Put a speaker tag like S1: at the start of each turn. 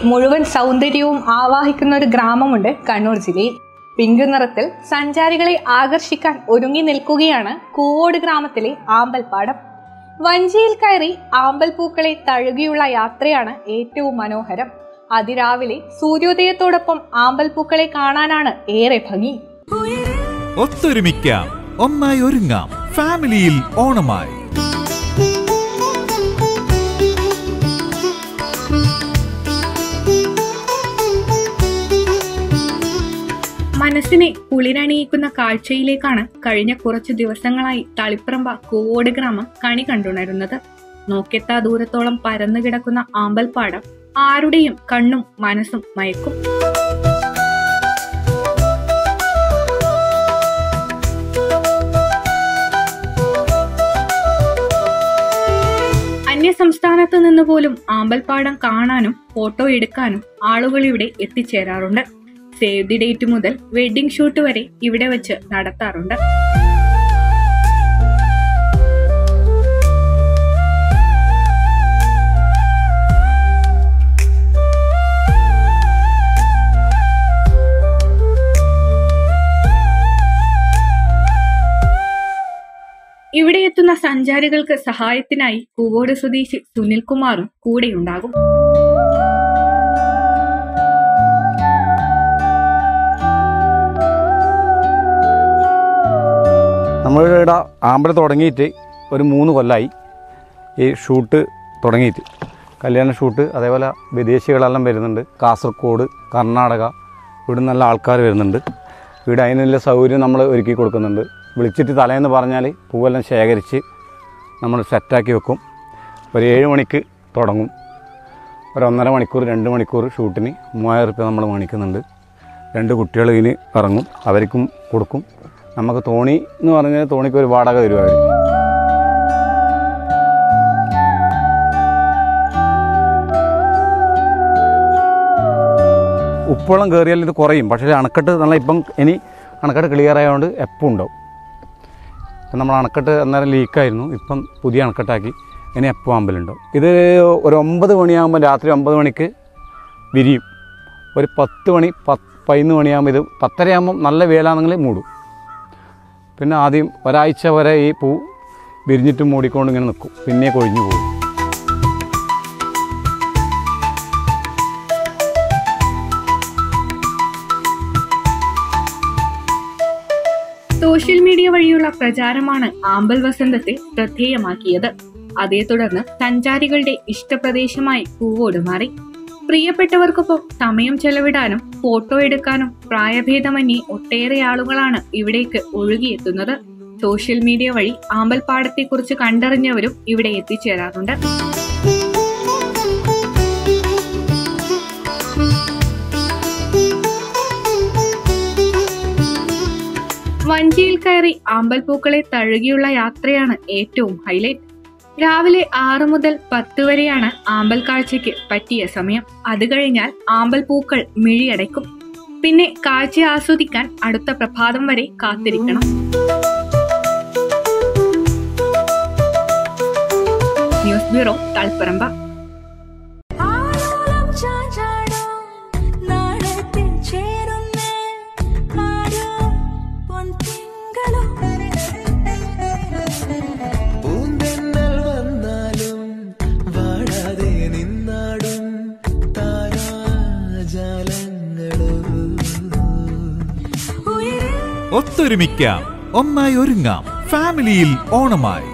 S1: മുഴുവൻ സൗന്ദര്യവും ആവാഹിക്കുന്ന ഒരു ഗ്രാമമുണ്ട് കണ്ണൂർ ജില്ലയിൽ. പിങ്ക് നിറത്തിൽ സഞ്ചാരികളെ ആകർഷിക്കാൻ ഒരുങ്ങി നിൽക്കുകയാണ് കൂവോട് ഗ്രാമത്തിലെ ആമ്പൽപ്പാടം. വഞ്ചിയിൽ കയറി ആമ്പൽ പൂക്കളെ തഴുകിയുള്ള യാത്രയാണ് ഏറ്റവും മനോഹരം. അതിരാവിലെ സൂര്യോദയത്തോടൊപ്പം ആമ്പൽ പൂക്കളെ കാണാനാണ് ഏറെ ഭംഗി.
S2: ഒത്തൊരുമിക്കാം, ഒന്നായി ഒരുങ്ങാം, ഫാമിലിയിൽ ഓണമായി.
S1: മനസ്സിനെ കുളിരണിയിക്കുന്ന കാഴ്ചയിലേക്കാണ് കഴിഞ്ഞ കുറച്ചു ദിവസങ്ങളായി തളിപ്പറമ്പ കൂവോട് ഗ്രാമം കണി കണ്ടുണരുന്നത്. നോക്കെത്താ ദൂരത്തോളം പരന്നു കിടക്കുന്ന ആമ്പൽപ്പാടം ആരുടെയും കണ്ണും മനസ്സും മയക്കും. അന്യ സംസ്ഥാനത്ത് നിന്ന് പോലും ആമ്പൽപ്പാടം കാണാനും ഫോട്ടോ എടുക്കാനും ആളുകൾ ഇവിടെ എത്തിച്ചേരാറുണ്ട്. സേവ് ദി ഡേറ്റ് മുതൽ വെഡിംഗ് ഷൂട്ട് വരെ ഇവിടെ വെച്ച് നടത്താറുണ്ട്. ഇവിടെ എത്തുന്ന സഞ്ചാരികൾക്ക് സഹായത്തിനായി കൂവോട് സ്വദേശി സുനിൽകുമാറും കൂടെയുണ്ടാകും.
S3: നമ്മളിവിടെ ആമ്പൽ തുടങ്ങിയിട്ട് ഒരു 3 കൊല്ലമായി ഈ ഷൂട്ട് തുടങ്ങിയിട്ട്. കല്യാണ ഷൂട്ട്, അതേപോലെ വിദേശികളെല്ലാം വരുന്നുണ്ട്. കാസർഗോഡ്, കർണാടക, ഇവിടെ നല്ല ആൾക്കാർ വരുന്നുണ്ട്. ഇവിടെ അതിനുള്ള സൗകര്യം നമ്മൾ ഒരുക്കി കൊടുക്കുന്നുണ്ട്. വിളിച്ചിട്ട് തലേന്ന് പറഞ്ഞാൽ പൂവെല്ലാം ശേഖരിച്ച് നമ്മൾ സെറ്റാക്കി വെക്കും. ഒരു 7 മണിക്ക് തുടങ്ങും. ഒരു 1.5 മണിക്കൂർ 2 മണിക്കൂർ ഷൂട്ടിന് 3000 രൂപ നമ്മൾ മേടിക്കുന്നുണ്ട്. 2 കുട്ടികൾ ഇതിന് ഇറങ്ങും, അവർക്കും കൊടുക്കും. നമുക്ക് തോണി എന്ന് പറഞ്ഞാൽ തോണിക്ക് ഒരു വാടക തരും അവർ. ഉപ്പുവെള്ളം കയറിയാൽ ഇത് കുറയും. പക്ഷേ അണക്കെട്ട് നല്ല ഇപ്പം ഇനി അണക്കെട്ട് ക്ലിയർ ആയതുകൊണ്ട് എപ്പോൾ ഉണ്ടാവും. ഇപ്പം നമ്മൾ അണക്കെട്ട് അന്നേരം ലീക്കായിരുന്നു, ഇപ്പം പുതിയ അണക്കെട്ടാക്കി. ഇനി എപ്പോൾ ആമ്പലുണ്ടാവും. ഇത് ഒരു 9 മണിയാകുമ്പോൾ, രാത്രി 9 മണിക്ക് വിരിയും. ഒരു 10 മണി 11 മണിയാകുമ്പോൾ, ഇത് 10:30 ആകുമ്പം നല്ല വേലാണെങ്കിൽ മൂടും. പിന്നെ ആദ്യം ഒരാഴ്ച വരെ ഈ പൂ വിരിഞ്ഞിട്ട് മൂടിക്കൊണ്ട് ഇങ്ങനെ നിൽക്കും, പിന്നെ കൊഴിഞ്ഞു പോകും.
S1: സോഷ്യൽ മീഡിയ വഴിയുള്ള പ്രചാരമാണ് ആമ്പൽ വസന്തത്തെ ശ്രദ്ധേയമാക്കിയത്. അതേ തുടർന്ന് സഞ്ചാരികളുടെ ഇഷ്ടപ്രദേശമായി കൂവോട് മാറി. പ്രിയപ്പെട്ടവർക്കൊപ്പം സമയം ചെലവിടാനും ഫോട്ടോ എടുക്കാനും പ്രായഭേദമന്യേ ഒട്ടേറെ ആളുകളാണ് ഇവിടേക്ക് ഒഴുകിയെത്തുന്നത്. സോഷ്യൽ മീഡിയ വഴി ആമ്പൽപ്പാടത്തെക്കുറിച്ച് കണ്ടറിഞ്ഞവരും ഇവിടെ എത്തിച്ചേരാറുണ്ട്. വഞ്ചിയിൽ കയറി ആമ്പൽ പൂക്കളെ തഴുകിയുള്ള യാത്രയാണ് ഏറ്റവും ഹൈലൈറ്റ്. രാവിലെ 6 മുതൽ 10 വരെയാണ് ആമ്പൽ കാഴ്ചയ്ക്ക് പറ്റിയ സമയം. അത് കഴിഞ്ഞാൽ ആമ്പൽ പൂക്കൾ മിഴിയടയ്ക്കും. പിന്നെ കാഴ്ച ആസ്വദിക്കാൻ അടുത്ത പ്രഭാതം വരെ കാത്തിരിക്കണം. News bureau, Taliparamba.
S2: ഒത്തൊരുമിക്കാം, ഒന്നായി ഒരുങ്ങാം, ഫാമിലിയിൽ ഓണമായി.